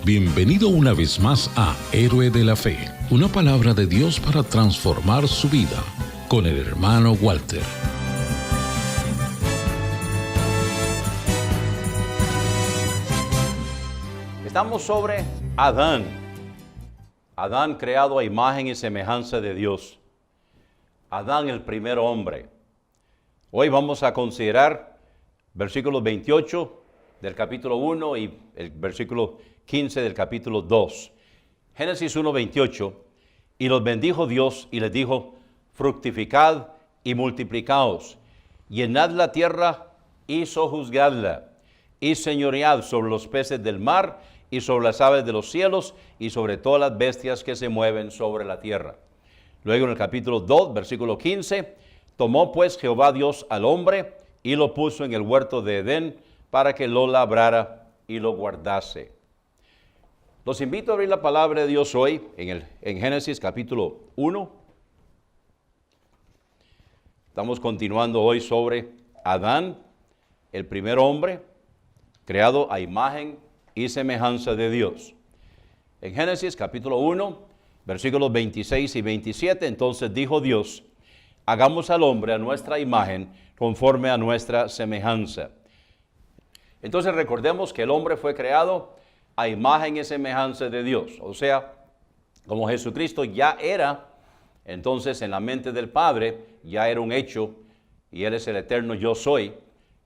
Bienvenido una vez más a Héroe de la Fe, una palabra de Dios para transformar su vida, con el hermano Walter. Estamos sobre Adán. Adán creado a imagen y semejanza de Dios. Adán, el primer hombre. Hoy vamos a considerar versículos 28 del capítulo 1 y el versículo 15 del capítulo 2. Génesis 1:28. Y los bendijo Dios y les dijo: fructificad y multiplicaos, llenad la tierra y sojuzgadla, y señoread sobre los peces del mar y sobre las aves de los cielos y sobre todas las bestias que se mueven sobre la tierra. Luego en el capítulo 2, versículo 15, tomó pues Jehová Dios al hombre y lo puso en el huerto de Edén para que lo labrara y lo guardase. Los invito a abrir la palabra de Dios hoy en Génesis capítulo 1. Estamos continuando hoy sobre Adán, el primer hombre, creado a imagen y semejanza de Dios. En Génesis capítulo 1, versículos 26 y 27, entonces dijo Dios: hagamos al hombre a nuestra imagen, conforme a nuestra semejanza. Entonces recordemos que el hombre fue creado a imagen y semejanza de Dios. O sea, como Jesucristo ya era, entonces en la mente del Padre ya era un hecho, y Él es el eterno yo soy.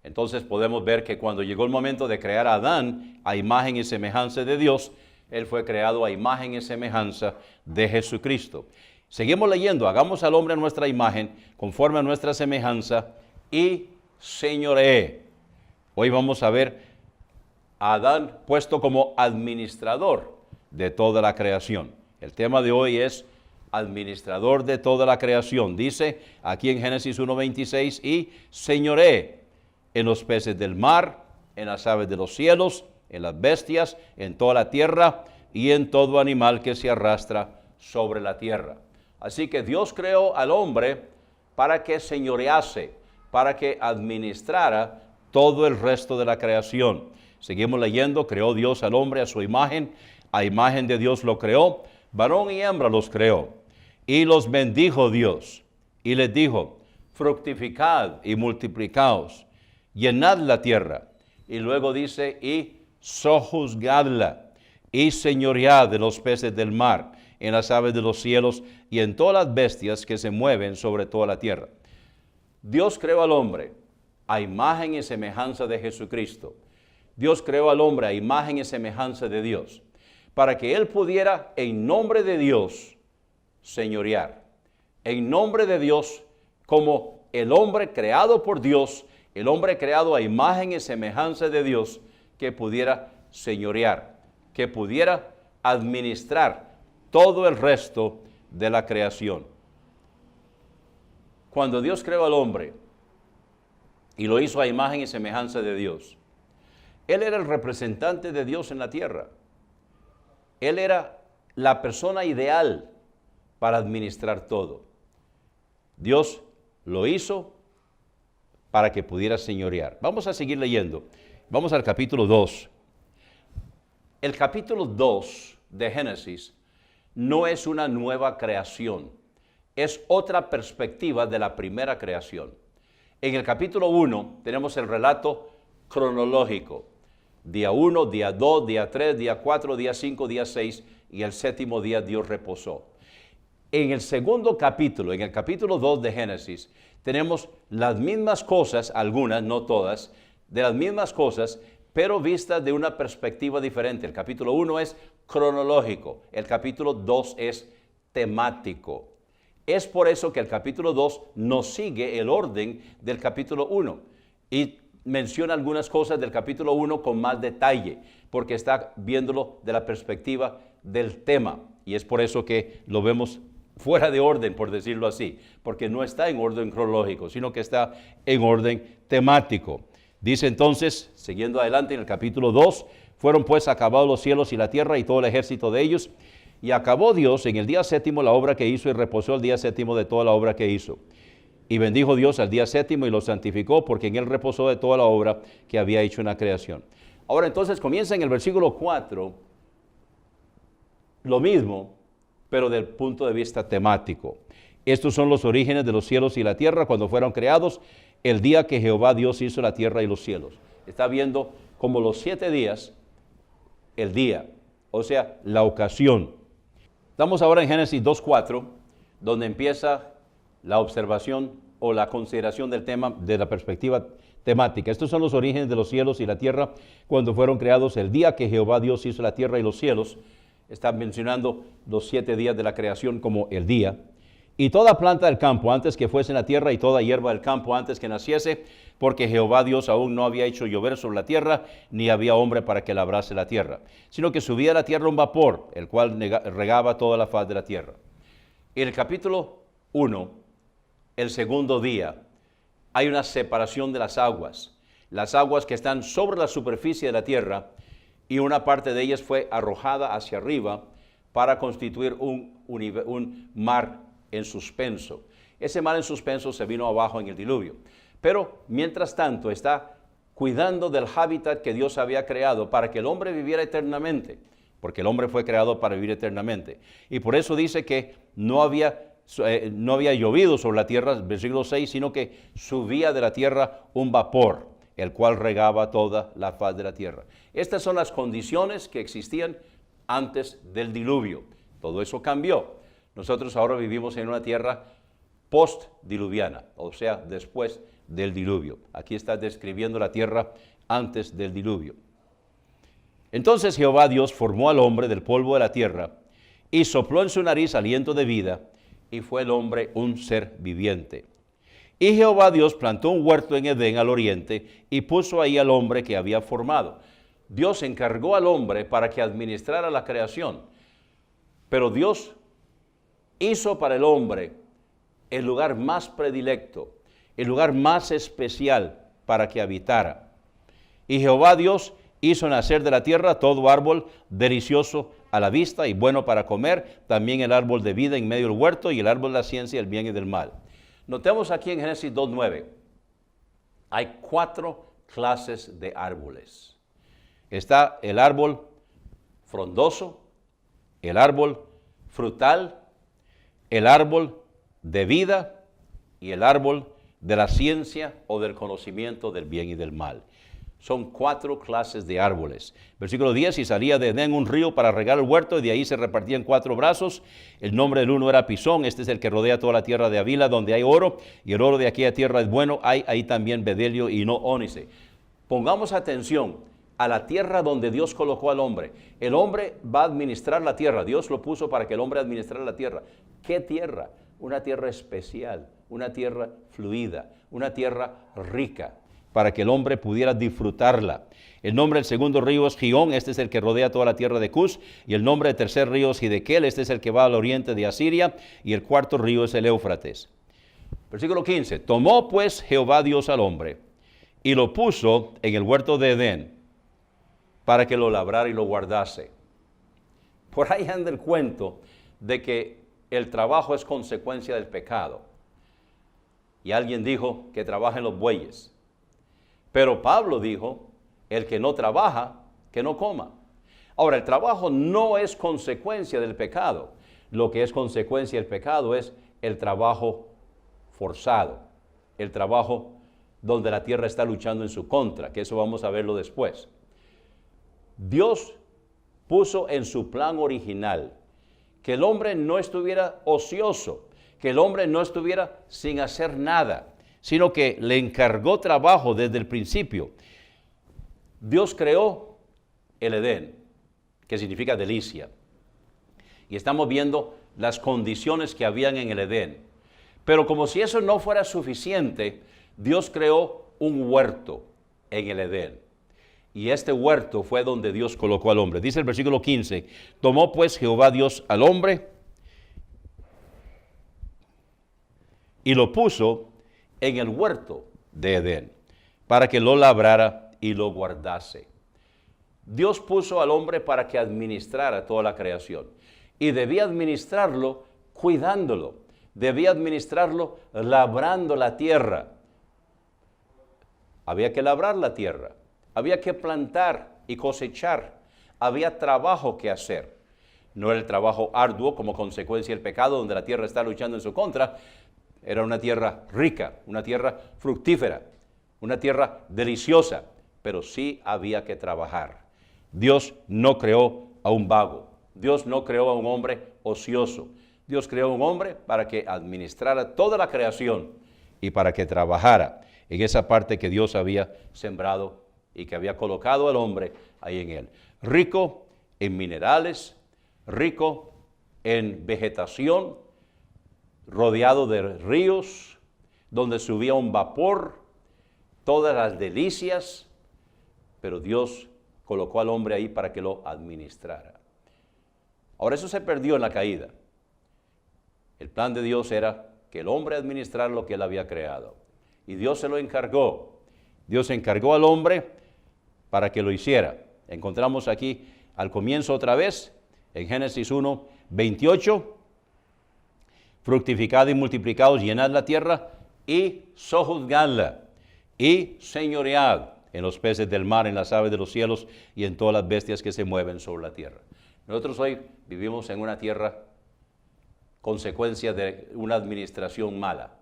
Entonces podemos ver que cuando llegó el momento de crear a Adán a imagen y semejanza de Dios, Él fue creado a imagen y semejanza de Jesucristo. Seguimos leyendo: hagamos al hombre a nuestra imagen, conforme a nuestra semejanza, y señoree. Hoy vamos a ver a Adán puesto como administrador de toda la creación. El tema de hoy es administrador de toda la creación. Dice aquí en Génesis 1:26, y señoree en los peces del mar, en las aves de los cielos, en las bestias, en toda la tierra y en todo animal que se arrastra sobre la tierra. Así que Dios creó al hombre para que señorease, para que administrara todo el resto de la creación. Seguimos leyendo: creó Dios al hombre a su imagen, a imagen de Dios lo creó, varón y hembra los creó. Y los bendijo Dios y les dijo: fructificad y multiplicaos, llenad la tierra. Y luego dice: y sojuzgadla, y señoread de los peces del mar, en las aves de los cielos y en todas las bestias que se mueven sobre toda la tierra. Dios creó al hombre a imagen y semejanza de Jesucristo. Dios creó al hombre a imagen y semejanza de Dios, para que Él pudiera, en nombre de Dios, señorear. En nombre de Dios, como el hombre creado por Dios, el hombre creado a imagen y semejanza de Dios, que pudiera señorear, que pudiera administrar todo el resto de la creación. Cuando Dios creó al hombre y lo hizo a imagen y semejanza de Dios, Él era el representante de Dios en la tierra. Él era la persona ideal para administrar todo. Dios lo hizo para que pudiera señorear. Vamos a seguir leyendo. Vamos al capítulo 2. El capítulo 2 de Génesis no es una nueva creación, es otra perspectiva de la primera creación. En el capítulo 1 tenemos el relato cronológico. Día 1, día 2, día 3, día 4, día 5, día 6 y el séptimo día Dios reposó. En el segundo capítulo, en el capítulo 2 de Génesis, tenemos las mismas cosas, algunas, no todas, de las mismas cosas, pero vistas de una perspectiva diferente. El capítulo 1 es cronológico, el capítulo 2 es temático. Es por eso que el capítulo 2 no sigue el orden del capítulo 1 y menciona algunas cosas del capítulo 1 con más detalle, porque está viéndolo de la perspectiva del tema. Y es por eso que lo vemos fuera de orden, por decirlo así, porque no está en orden cronológico, sino que está en orden temático. Dice entonces, siguiendo adelante en el capítulo 2, fueron pues acabados los cielos y la tierra y todo el ejército de ellos, y acabó Dios en el día séptimo la obra que hizo y reposó el día séptimo de toda la obra que hizo. Y bendijo Dios al día séptimo y lo santificó, porque en él reposó de toda la obra que había hecho en la creación. Ahora entonces comienza en el versículo 4 lo mismo, pero del punto de vista temático. Estos son los orígenes de los cielos y la tierra cuando fueron creados, el día que Jehová Dios hizo la tierra y los cielos. Está viendo como los 7 días, el día, o sea, la ocasión. Estamos ahora en Génesis 2:4, donde empieza la observación o la consideración del tema de la perspectiva temática. Estos son los orígenes de los cielos y la tierra cuando fueron creados, el día que Jehová Dios hizo la tierra y los cielos. Está mencionando los 7 días de la creación como el día. Y toda planta del campo antes que fuese en la tierra y toda hierba del campo antes que naciese, porque Jehová Dios aún no había hecho llover sobre la tierra, ni había hombre para que labrase la tierra, sino que subía a la tierra un vapor, el cual regaba toda la faz de la tierra. En el capítulo 1, el segundo día, hay una separación de las aguas que están sobre la superficie de la tierra, y una parte de ellas fue arrojada hacia arriba para constituir un mar en suspenso. Ese mar en suspenso se vino abajo en el diluvio. Pero mientras tanto está cuidando del hábitat que Dios había creado para que el hombre viviera eternamente, porque el hombre fue creado para vivir eternamente. Y por eso dice que no había llovido sobre la tierra, versículo 6, sino que subía de la tierra un vapor, el cual regaba toda la faz de la tierra. Estas son las condiciones que existían antes del diluvio. Todo eso cambió. Nosotros ahora vivimos en una tierra post-diluviana, o sea, después del diluvio. Aquí está describiendo la tierra antes del diluvio. Entonces Jehová Dios formó al hombre del polvo de la tierra y sopló en su nariz aliento de vida, y fue el hombre un ser viviente. Y Jehová Dios plantó un huerto en Edén al oriente y puso ahí al hombre que había formado. Dios encargó al hombre para que administrara la creación, pero Dios hizo para el hombre el lugar más predilecto, el lugar más especial para que habitara. Y Jehová Dios hizo nacer de la tierra todo árbol delicioso a la vista y bueno para comer, también el árbol de vida en medio del huerto y el árbol de la ciencia del bien y del mal. Notemos aquí en Génesis 2:9, hay 4 clases de árboles. Está el árbol frondoso, el árbol frutal, el árbol de vida y el árbol de la ciencia o del conocimiento del bien y del mal. Son 4 clases de árboles. Versículo 10, y salía de Edén un río para regar el huerto, y de ahí se repartían 4 brazos. El nombre del uno era Pisón, este es el que rodea toda la tierra de Havila, donde hay oro, y el oro de aquella tierra es bueno, hay ahí también bedelio y no ónice. Pongamos atención a la tierra donde Dios colocó al hombre. El hombre va a administrar la tierra, Dios lo puso para que el hombre administrara la tierra. ¿Qué tierra? Una tierra especial, una tierra fluida, una tierra rica, para que el hombre pudiera disfrutarla. El nombre del segundo río es Gihón, este es el que rodea toda la tierra de Cus, y el nombre del tercer río es Hidekel, este es el que va al oriente de Asiria, y el cuarto río es el Éufrates. Versículo 15, tomó pues Jehová Dios al hombre, y lo puso en el huerto de Edén, para que lo labrara y lo guardase. Por ahí anda el cuento de que el trabajo es consecuencia del pecado. Y alguien dijo que trabajen los bueyes. Pero Pablo dijo, el que no trabaja, que no coma. Ahora, el trabajo no es consecuencia del pecado. Lo que es consecuencia del pecado es el trabajo forzado, el trabajo donde la tierra está luchando en su contra, que eso vamos a verlo después. Dios puso en su plan original que el hombre no estuviera ocioso, que el hombre no estuviera sin hacer nada, sino que le encargó trabajo desde el principio. Dios creó el Edén, que significa delicia, y estamos viendo las condiciones que habían en el Edén. Pero como si eso no fuera suficiente, Dios creó un huerto en el Edén. Y este huerto fue donde Dios colocó al hombre. Dice el versículo 15, tomó pues Jehová Dios al hombre y lo puso en el huerto de Edén, para que lo labrara y lo guardase. Dios puso al hombre para que administrara toda la creación. Y debía administrarlo cuidándolo. Debía administrarlo labrando la tierra. Había que labrar la tierra. Había que plantar y cosechar. Había trabajo que hacer. No era el trabajo arduo como consecuencia del pecado, donde la tierra está luchando en su contra. Era una tierra rica, una tierra fructífera, una tierra deliciosa, pero sí había que trabajar. Dios no creó a un vago. Dios no creó a un hombre ocioso. Dios creó a un hombre para que administrara toda la creación y para que trabajara en esa parte que Dios había sembrado y que había colocado al hombre ahí en él. Rico en minerales, rico en vegetación, rodeado de ríos, donde subía un vapor, todas las delicias, pero Dios colocó al hombre ahí para que lo administrara. Ahora eso se perdió en la caída. El plan de Dios era que el hombre administrara lo que él había creado. Y Dios se lo encargó. Dios encargó al hombre para que lo hiciera. Encontramos aquí al comienzo otra vez, en Génesis 1, 28, fructificad y multiplicaos, llenad la tierra y sojuzgadla y señoread en los peces del mar, en las aves de los cielos y en todas las bestias que se mueven sobre la tierra. Nosotros hoy vivimos en una tierra consecuencia de una administración mala,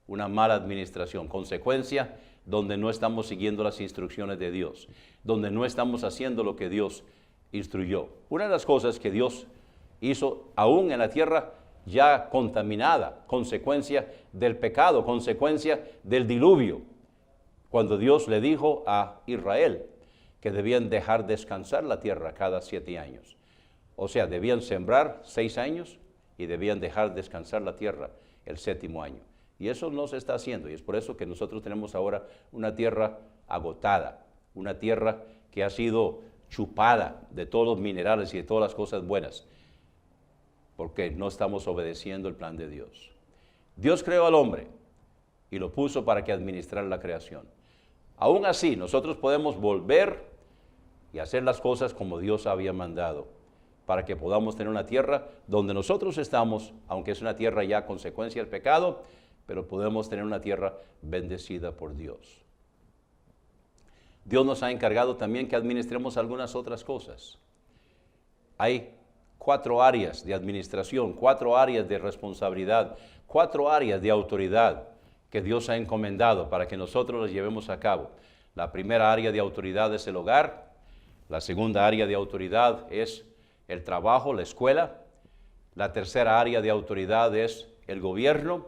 una mala administración, consecuencia donde no estamos siguiendo las instrucciones de Dios, donde no estamos haciendo lo que Dios instruyó. Una de las cosas que Dios hizo aún en la tierra ya contaminada, consecuencia del pecado, consecuencia del diluvio, cuando Dios le dijo a Israel que debían dejar descansar la tierra cada 7 años. O sea, debían sembrar 6 años y debían dejar descansar la tierra el 7º año. Y eso no se está haciendo, y es por eso que nosotros tenemos ahora una tierra agotada, una tierra que ha sido chupada de todos los minerales y de todas las cosas buenas, porque no estamos obedeciendo el plan de Dios. Dios creó al hombre y lo puso para que administrara la creación. Aún así, nosotros podemos volver y hacer las cosas como Dios había mandado, para que podamos tener una tierra donde nosotros estamos, aunque es una tierra ya consecuencia del pecado, pero podemos tener una tierra bendecida por Dios. Dios nos ha encargado también que administremos algunas otras cosas. Hay 4 áreas de administración, 4 áreas de responsabilidad, 4 áreas de autoridad que Dios ha encomendado para que nosotros las llevemos a cabo. La primera área de autoridad es el hogar, la segunda área de autoridad es el trabajo, la escuela, la tercera área de autoridad es el gobierno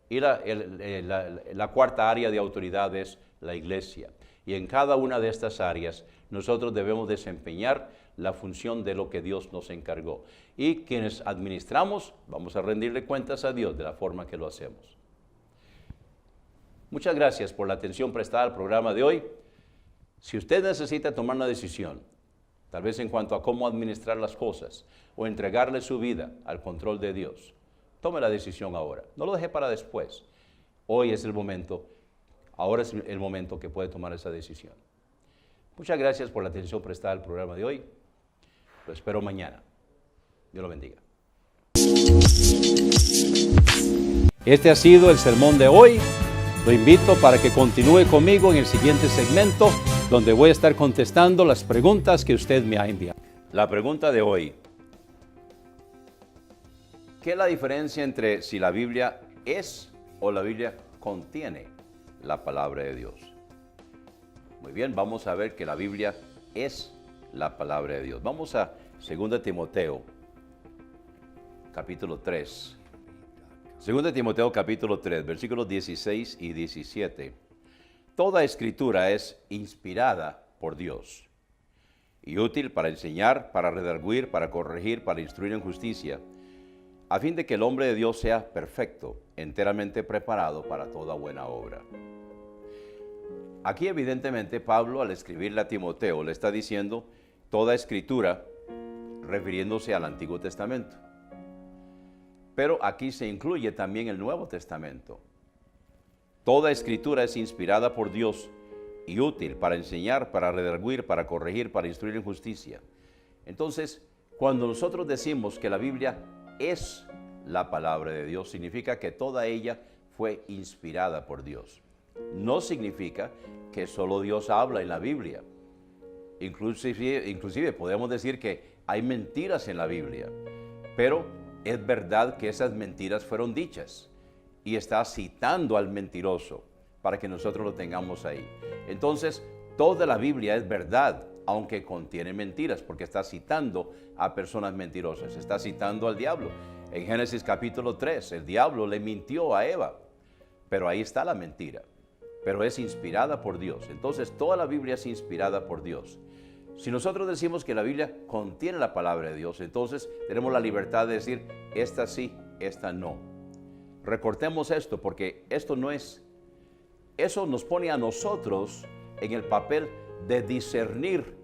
y la cuarta área de autoridad es la iglesia. Y en cada una de estas áreas nosotros debemos desempeñar la función de lo que Dios nos encargó. Y quienes administramos, vamos a rendirle cuentas a Dios de la forma que lo hacemos. Muchas gracias por la atención prestada al programa de hoy. Si usted necesita tomar una decisión, tal vez en cuanto a cómo administrar las cosas o entregarle su vida al control de Dios, tome la decisión ahora. No lo deje para después. Hoy es el momento, ahora es el momento que puede tomar esa decisión. Muchas gracias por la atención prestada al programa de hoy. Lo espero mañana. Dios lo bendiga. Este ha sido el sermón de hoy. Lo invito para que continúe conmigo en el siguiente segmento, donde voy a estar contestando las preguntas que usted me ha enviado. La pregunta de hoy: ¿qué es la diferencia entre si la Biblia es o la Biblia contiene la palabra de Dios? Muy bien, vamos a ver que la Biblia es la palabra de Dios. Vamos a 2 Timoteo, capítulo 3. 2 Timoteo, capítulo 3, versículos 16 y 17. Toda escritura es inspirada por Dios y útil para enseñar, para redarguir, para corregir, para instruir en justicia, a fin de que el hombre de Dios sea perfecto, enteramente preparado para toda buena obra. Aquí evidentemente Pablo, al escribirle a Timoteo, le está diciendo toda escritura, refiriéndose al Antiguo Testamento. Pero aquí se incluye también el Nuevo Testamento. Toda escritura es inspirada por Dios y útil para enseñar, para redarguir, para corregir, para instruir en justicia. Entonces, cuando nosotros decimos que la Biblia es la palabra de Dios, significa que toda ella fue inspirada por Dios. No significa que solo Dios habla en la Biblia. Inclusive podemos decir que hay mentiras en la Biblia, pero es verdad que esas mentiras fueron dichas y está citando al mentiroso para que nosotros lo tengamos ahí. Entonces, toda la Biblia es verdad, aunque contiene mentiras, porque está citando a personas mentirosas, está citando al diablo. En Génesis capítulo 3, el diablo le mintió a Eva, pero ahí está la mentira, pero es inspirada por Dios. Entonces, toda la Biblia es inspirada por Dios. Si nosotros decimos que la Biblia contiene la palabra de Dios, entonces tenemos la libertad de decir, esta sí, esta no. Recortemos esto, porque esto no es, eso nos pone a nosotros en el papel de discernir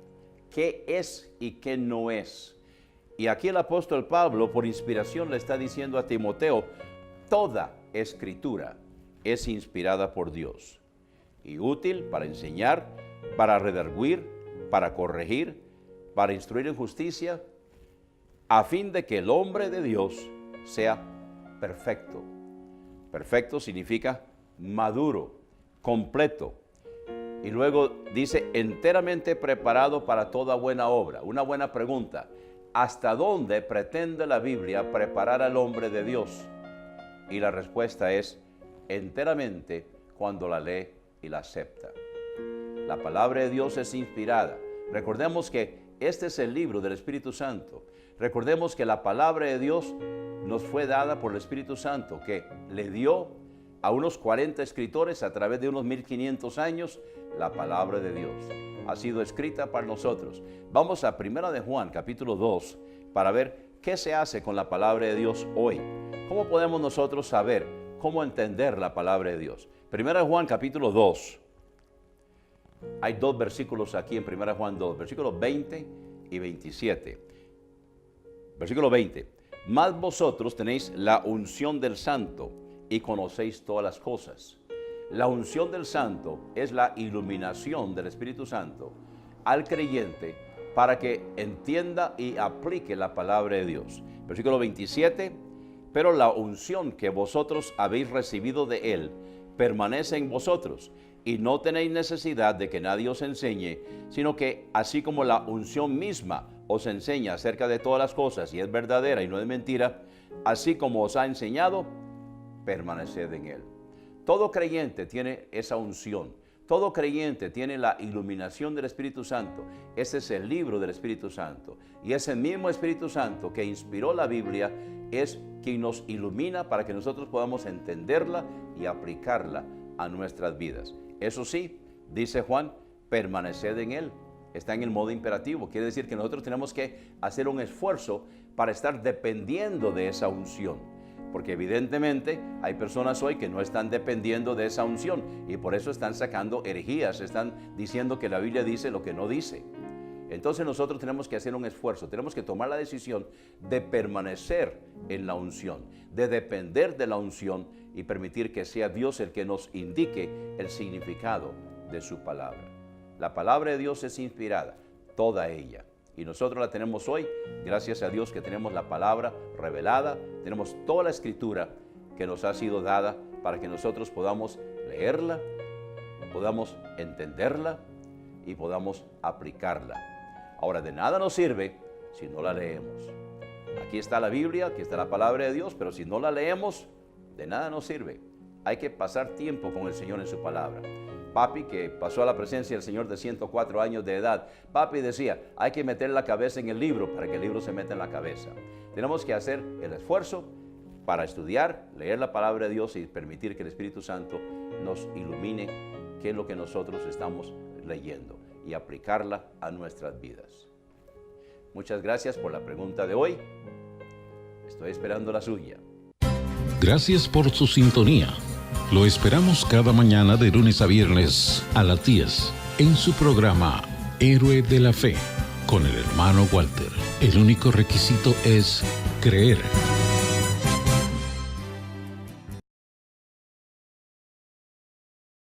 qué es y qué no es. Y aquí el apóstol Pablo, por inspiración, le está diciendo a Timoteo, toda escritura es inspirada por Dios y útil para enseñar, para redarguir, para corregir, para instruir en justicia, a fin de que el hombre de Dios sea perfecto. Perfecto significa maduro, completo. Y luego dice, enteramente preparado para toda buena obra. Una buena pregunta, ¿hasta dónde pretende la Biblia preparar al hombre de Dios? Y la respuesta es, enteramente cuando la lee y la acepta. La palabra de Dios es inspirada. Recordemos que este es el libro del Espíritu Santo. Recordemos que la palabra de Dios nos fue dada por el Espíritu Santo, que le dio a unos 40 escritores a través de unos 1500 años la palabra de Dios. Ha sido escrita para nosotros. Vamos a 1 de Juan, capítulo 2, para ver qué se hace con la palabra de Dios hoy. ¿Cómo podemos nosotros saber cómo entender la palabra de Dios? 1 de Juan, capítulo 2. Hay dos versículos aquí en 1 Juan 2, versículos 20 y 27. Versículo 20. Mas vosotros tenéis la unción del Santo y conocéis todas las cosas. La unción del Santo es la iluminación del Espíritu Santo al creyente para que entienda y aplique la palabra de Dios. Versículo 27. Pero la unción que vosotros habéis recibido de Él permanece en vosotros, y no tenéis necesidad de que nadie os enseñe, sino que así como la unción misma os enseña acerca de todas las cosas y es verdadera y no es mentira, así como os ha enseñado, permaneced en Él. Todo creyente tiene esa unción. Todo creyente tiene la iluminación del Espíritu Santo. Ese es el libro del Espíritu Santo. Y ese mismo Espíritu Santo que inspiró la Biblia es quien nos ilumina para que nosotros podamos entenderla y aplicarla a nuestras vidas. Eso sí, dice Juan, permaneced en Él. Está en el modo imperativo. Quiere decir que nosotros tenemos que hacer un esfuerzo para estar dependiendo de esa unción. Porque evidentemente hay personas hoy que no están dependiendo de esa unción y por eso están sacando herejías, están diciendo que la Biblia dice lo que no dice. Entonces nosotros tenemos que hacer un esfuerzo, tenemos que tomar la decisión de permanecer en la unción, de depender de la unción y permitir que sea Dios el que nos indique el significado de su palabra. La palabra de Dios es inspirada, toda ella. Y nosotros la tenemos hoy, gracias a Dios que tenemos la palabra revelada, tenemos toda la escritura que nos ha sido dada para que nosotros podamos leerla, podamos entenderla y podamos aplicarla. Ahora, de nada nos sirve si no la leemos. Aquí está la Biblia, aquí está la palabra de Dios, pero si no la leemos, de nada nos sirve. Hay que pasar tiempo con el Señor en su palabra. Papi, que pasó a la presencia del Señor de 104 años de edad, papi decía, hay que meter la cabeza en el libro para que el libro se meta en la cabeza. Tenemos que hacer el esfuerzo para estudiar, leer la palabra de Dios y permitir que el Espíritu Santo nos ilumine qué es lo que nosotros estamos leyendo y aplicarla a nuestras vidas. Muchas gracias por la pregunta de hoy. Estoy esperando la suya. Gracias por su sintonía. Lo esperamos cada mañana de lunes a viernes a las 10 en su programa Héroe de la Fe con el hermano Walter. El único requisito es creer.